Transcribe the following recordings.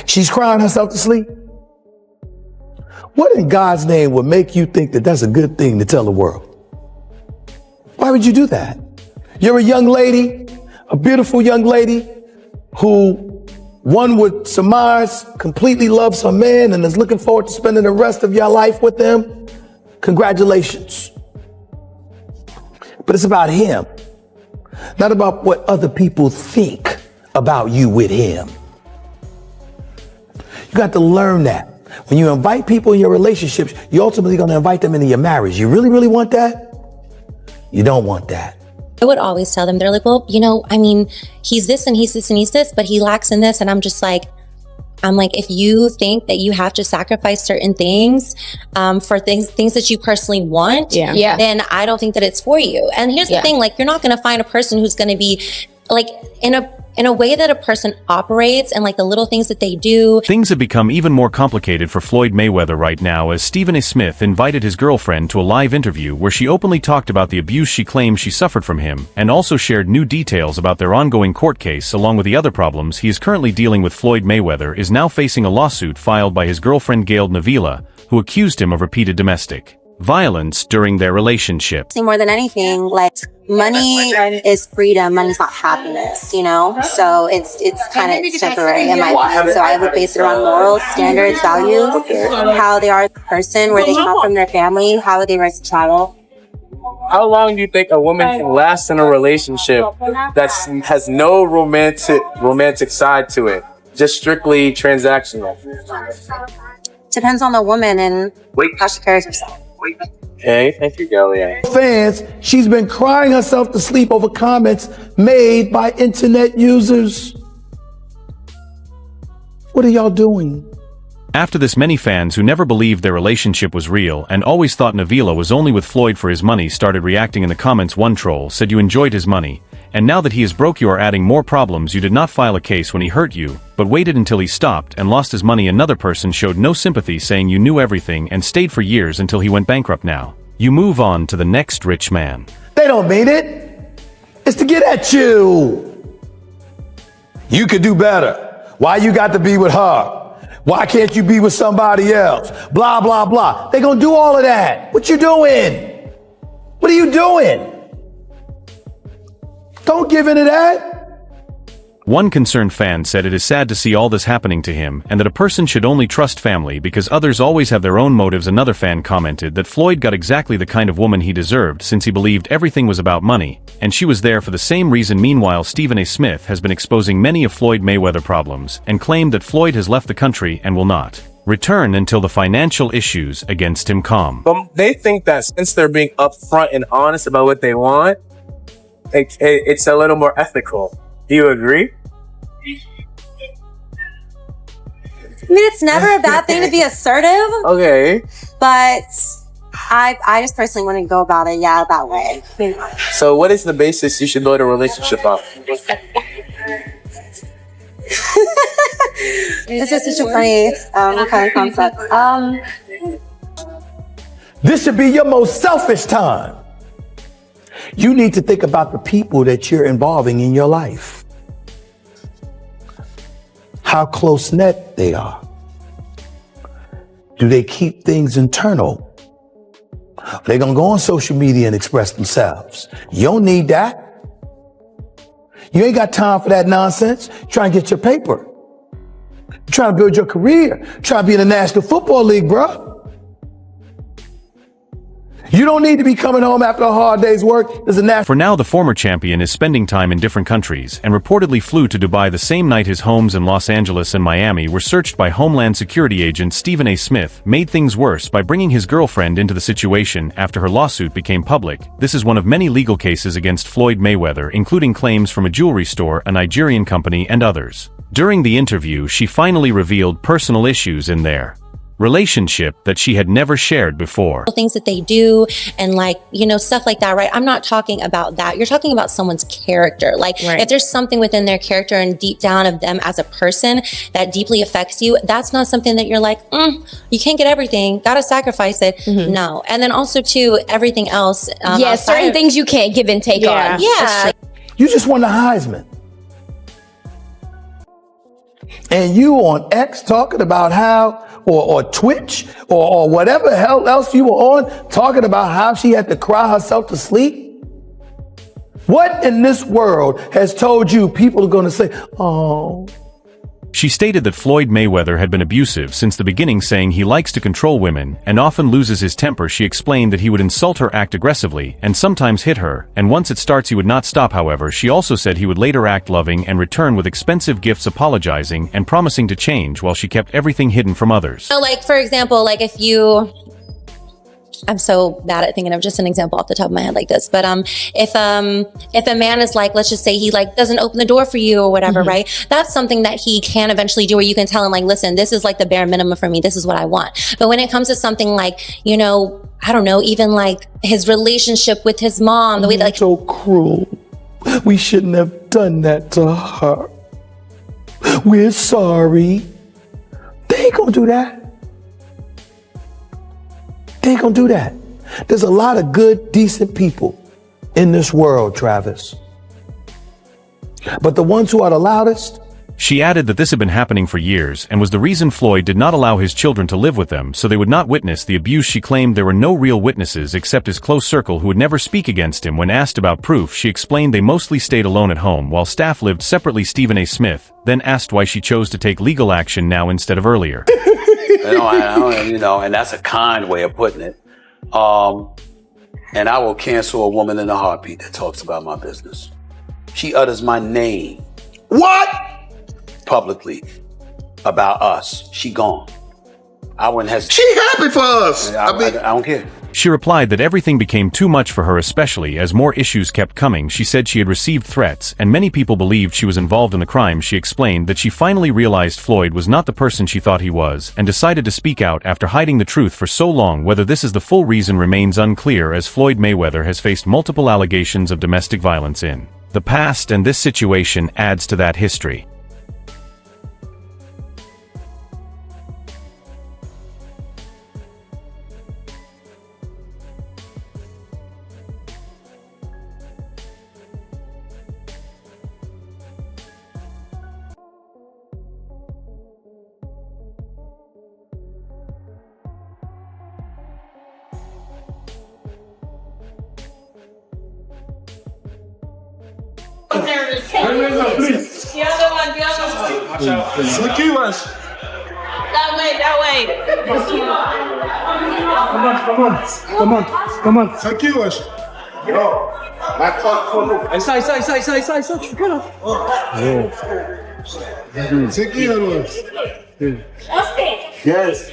She's crying herself to sleep. What in God's name would make you think that that's a good thing to tell the world? Why would you do that? You're a young lady, a beautiful young lady who one would surmise completely loves her man and is looking forward to spending the rest of your life with him. Congratulations. But it's about him, not about what other people think about you with him. You got to learn that. When you invite people in your relationships, you're ultimately going to invite them into your marriage. You really, really want that? You don't want that. I would always tell them, they're like, well, you know, I mean, he's this and he's this and he's this, but he lacks in this. And I'm like, if you think that you have to sacrifice certain things for things that you personally want, then I don't think that it's for you. And here's the thing, like, you're not going to find a person who's going to be like in a way that a person operates and like the little things that they do. Things have become even more complicated for Floyd Mayweather right now, as Stephen A. Smith invited his girlfriend to a live interview where she openly talked about the abuse she claims she suffered from him, and also shared new details about their ongoing court case. Along with the other problems he is currently dealing with, Floyd Mayweather is now facing a lawsuit filed by his girlfriend Gail Navila, who accused him of repeated domestic violence during their relationship. More than anything, like, money is freedom, money's not happiness, you know? So it's kind of temporary in my opinion. So I would base it around morals, standards, values, how they are as a person, where they come from, their family, how they raise a child. How long do you think a woman can last in a relationship that has no romantic side to it? Just strictly transactional? Depends on the woman and how she carries herself. Okay, thank you, Galia. Fans, she's been crying herself to sleep over comments made by internet users. What are y'all doing? After this, many fans who never believed their relationship was real and always thought Navila was only with Floyd for his money started reacting in the comments. One troll said, "You enjoyed his money, and now that he is broke you are adding more problems. You did not file a case when he hurt you, but waited until he stopped and lost his money." Another person showed no sympathy, saying, "You knew everything and stayed for years until he went bankrupt. Now you move on to the next rich man." They don't mean it. It's to get at you. You could do better. Why you got to be with her? Why can't you be with somebody else? Blah, blah, blah. They gonna do all of that. What you doing? What are you doing? Don't give into that. One concerned fan said it is sad to see all this happening to him, and that a person should only trust family because others always have their own motives. Another fan commented that Floyd got exactly the kind of woman he deserved, since he believed everything was about money, and she was there for the same reason. Meanwhile, Stephen A. Smith has been exposing many of Floyd Mayweather problems, and claimed that Floyd has left the country and will not return until the financial issues against him calm. They think that since they're being upfront and honest about what they want, it's a little more ethical. Do you agree? I mean, it's never a bad thing to be assertive. Okay. But I just personally want to go about it, that way. So what is the basis you should build a relationship on? This is such a funny kind of concept. This should be your most selfish time. You need to think about the people that you're involving in your life. How close-knit they are. Do they keep things internal? They're going to go on social media and express themselves. You don't need that. You ain't got time for that nonsense. You're trying to get your paper. You're trying to build your career. You're trying to be in the National Football League, bro. You don't need to be coming home after a hard day's work. For now, the former champion is spending time in different countries and reportedly flew to Dubai the same night his homes in Los Angeles and Miami were searched by Homeland Security agent Stephen A. Smith made things worse by bringing his girlfriend into the situation after her lawsuit became public. This is one of many legal cases against Floyd Mayweather, including claims from a jewelry store, a Nigerian company, and others. During the interview, she finally revealed personal issues in their relationship that she had never shared before. Things that they do and like, you know, stuff like that, right? I'm not talking about that. You're talking about someone's character. Like if there's something within their character and deep down of them as a person that deeply affects you, that's not something that you're like, you can't get everything, gotta sacrifice it. No. And then also too, everything else. Certain things you can't give and take on. Yeah. You just won the Heisman. And you on X talking about how, or Twitch, or whatever hell else you were on, talking about how she had to cry herself to sleep? What in this world has told you people are going to say, oh? She stated that Floyd Mayweather had been abusive since the beginning, saying he likes to control women and often loses his temper. She explained that he would insult her, act aggressively, and sometimes hit her, and once it starts he would not stop. However, she also said he would later act loving and return with expensive gifts, apologizing and promising to change, while she kept everything hidden from others. So like, for example, like I'm so bad at thinking of just an example off the top of my head like this. But if a man is like, let's just say he like doesn't open the door for you or whatever, right? That's something that he can eventually do, where you can tell him like, listen, this is like the bare minimum for me. This is what I want. But when it comes to something like, you know, I don't know, even like his relationship with his mom, the way that like so cruel. We shouldn't have done that to her. We're sorry. They ain't gonna do that. They ain't gonna do that. There's a lot of good, decent people in this world, Travis. But the ones who are the loudest. She added that this had been happening for years and was the reason Floyd did not allow his children to live with them, so they would not witness the abuse. She claimed there were no real witnesses except his close circle, who would never speak against him. When asked about proof, she explained they mostly stayed alone at home while staff lived separately. Stephen A. Smith then asked why she chose to take legal action now instead of earlier. You know, and that's a kind way of putting it. And I will cancel a woman in a heartbeat that talks about my business. She utters my name. What? Publicly about us. She gone. I wouldn't hesitate. She happy for us. I don't care. She replied that everything became too much for her, especially as more issues kept coming. She said she had received threats, and many people believed she was involved in the crime. She explained that she finally realized Floyd was not the person she thought he was, and decided to speak out after hiding the truth for so long. Whether this is the full reason remains unclear, as Floyd Mayweather has faced multiple allegations of domestic violence in the past, and this situation adds to that history. That way. Come on. Tranquille, wesh. Yo, ma cloque. Ça, je suis pas là. C'est qui, là, wesh? Yes.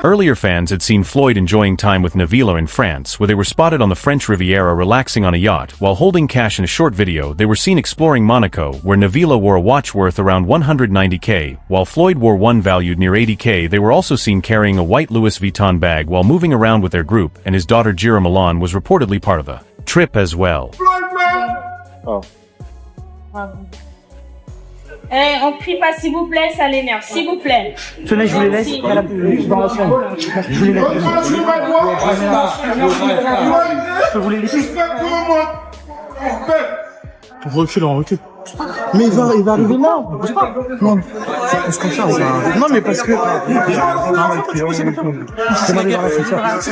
Earlier, fans had seen Floyd enjoying time with Navila in France, where they were spotted on the French Riviera relaxing on a yacht. While holding cash in a short video, they were seen exploring Monaco, where Navila wore a watch worth around $190K, while Floyd wore one valued near $80K. They were also seen carrying a white Louis Vuitton bag while moving around with their group, and his daughter Jira Milan was reportedly part of the trip as well. Oh. Eh, on crie pas, s'il vous plaît, ça l'énerve, s'il vous plaît. Tenez, je vous les laisse. Je vous les laisse. Je peux vous les laisser. On recule. Mais il va arriver là. Non, c'est comme ça. Non, mais parce que.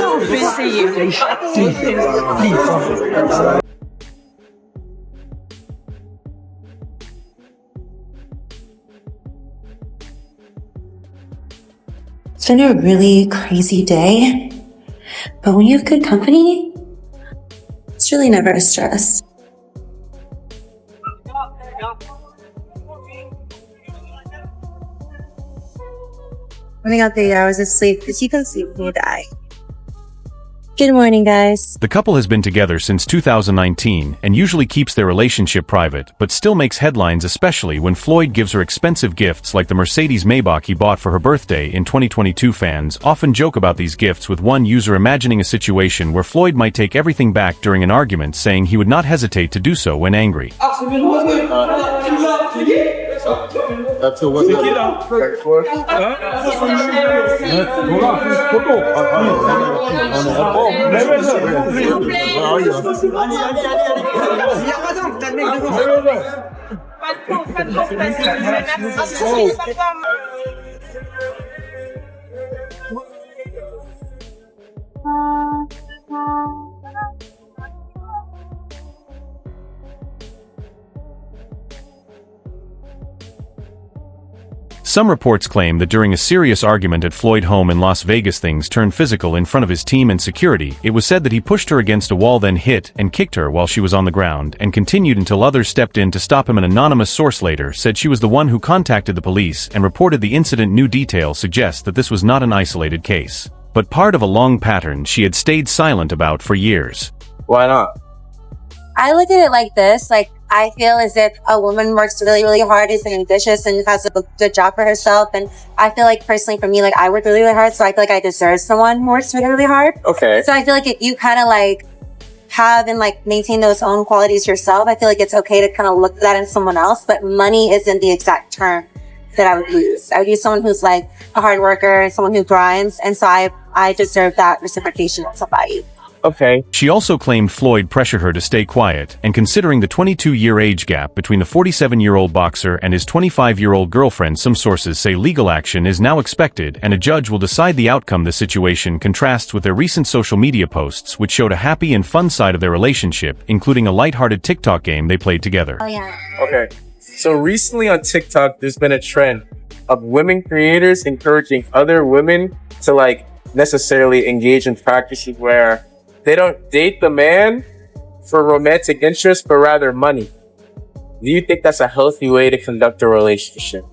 On peut essayer. It's been a really crazy day, but when you have good company, it's really never a stress. I got the 8 hours of sleep because you can sleep when you die. Good morning, guys. The couple has been together since 2019 and usually keeps their relationship private, but still makes headlines, especially when Floyd gives her expensive gifts like the Mercedes Maybach he bought for her birthday in 2022. Fans often joke about these gifts, with one user imagining a situation where Floyd might take everything back during an argument, saying he would not hesitate to do so when angry. That's the one. C'est qui là? Some reports claim that during a serious argument at Floyd home in Las Vegas things turned physical in front of his team and security. It was said that he pushed her against a wall, then hit and kicked her while she was on the ground, and continued until others stepped in to stop him. An anonymous source later said she was the one who contacted the police and reported the incident. New details suggest that this was not an isolated case, but part of a long pattern she had stayed silent about for years. Why not? I look at it like this, like, I feel as if a woman works really, really hard, is ambitious, and has a good job for herself. And I feel like, personally, for me, like, I work really, really hard, so I feel like I deserve someone who works really, really hard. Okay. So I feel like if you kind of like have and like maintain those own qualities yourself, I feel like it's okay to kind of look at that in someone else. But money isn't the exact term that I would use. I would use someone who's like a hard worker and someone who grinds. And so I deserve that reciprocation of somebody. Okay. She also claimed Floyd pressured her to stay quiet, and considering the 22-year age gap between the 47-year-old boxer and his 25-year-old girlfriend, some sources say legal action is now expected and a judge will decide the outcome. The situation contrasts with their recent social media posts, which showed a happy and fun side of their relationship, including a lighthearted TikTok game they played together. Oh, yeah. Okay. So recently on TikTok, there's been a trend of women creators encouraging other women to like necessarily engage in practices where they don't date the man for romantic interest, but rather money. Do you think that's a healthy way to conduct a relationship?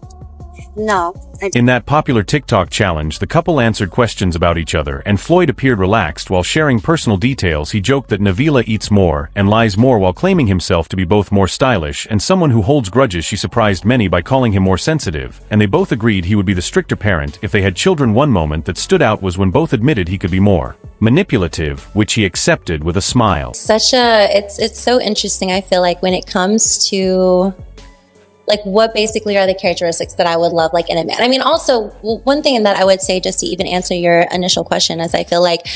No. In that popular TikTok challenge, the couple answered questions about each other, and Floyd appeared relaxed while sharing personal details. He joked that Navila eats more and lies more, while claiming himself to be both more stylish and someone who holds grudges. She surprised many by calling him more sensitive, and they both agreed he would be the stricter parent if they had children. One moment that stood out was when both admitted he could be more manipulative, which he accepted with a smile. It's so interesting. I feel like when it comes to like what basically are the characteristics that I would love like in a man. I mean, also one thing that I would say, just to even answer your initial question, is I feel like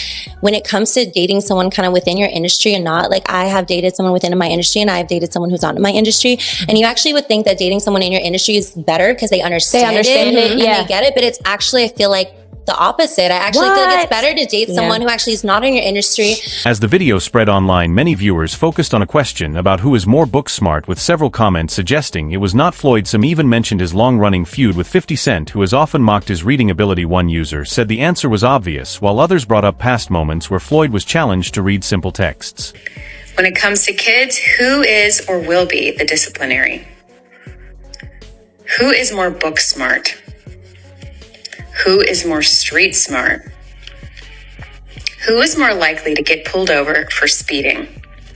when it comes to dating someone kind of within your industry and not, like I have dated someone within my industry and I've dated someone who's not in my industry, and you actually would think that dating someone in your industry is better because they understand it and they get it, but it's actually, I feel like, the opposite. I actually feel like it's better to date someone who actually is not in your industry. As the video spread online, many viewers focused on a question about who is more book smart, with several comments suggesting it was not Floyd. Some even mentioned his long-running feud with 50 Cent, who has often mocked his reading ability. One user said the answer was obvious, while others brought up past moments where Floyd was challenged to read simple texts. When it comes to kids, who is or will be the disciplinary? Who is more book smart? Who is more street smart? Who is more likely to get pulled over for speeding?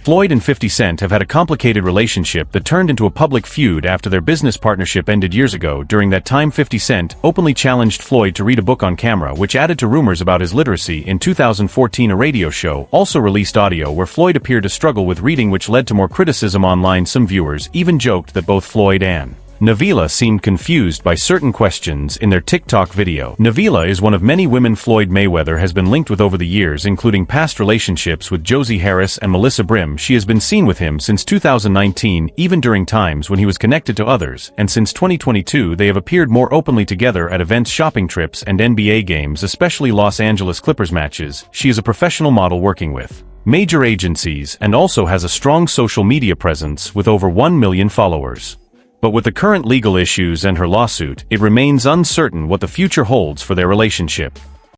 Floyd and 50 Cent have had a complicated relationship that turned into a public feud after their business partnership ended years ago. During that time, 50 Cent openly challenged Floyd to read a book on camera, which added to rumors about his literacy. In 2014, a radio show also released audio where Floyd appeared to struggle with reading, which led to more criticism online. Some viewers even joked that both Floyd and Navila seemed confused by certain questions in their TikTok video. Navila is one of many women Floyd Mayweather has been linked with over the years, including past relationships with Josie Harris and Melissa Brim. She has been seen with him since 2019, even during times when he was connected to others, and since 2022 they have appeared more openly together at events, shopping trips, and NBA games, especially Los Angeles Clippers matches. She is a professional model working with major agencies and also has a strong social media presence with over 1 million followers. But with the current legal issues and her lawsuit, it remains uncertain what the future holds for their relationship.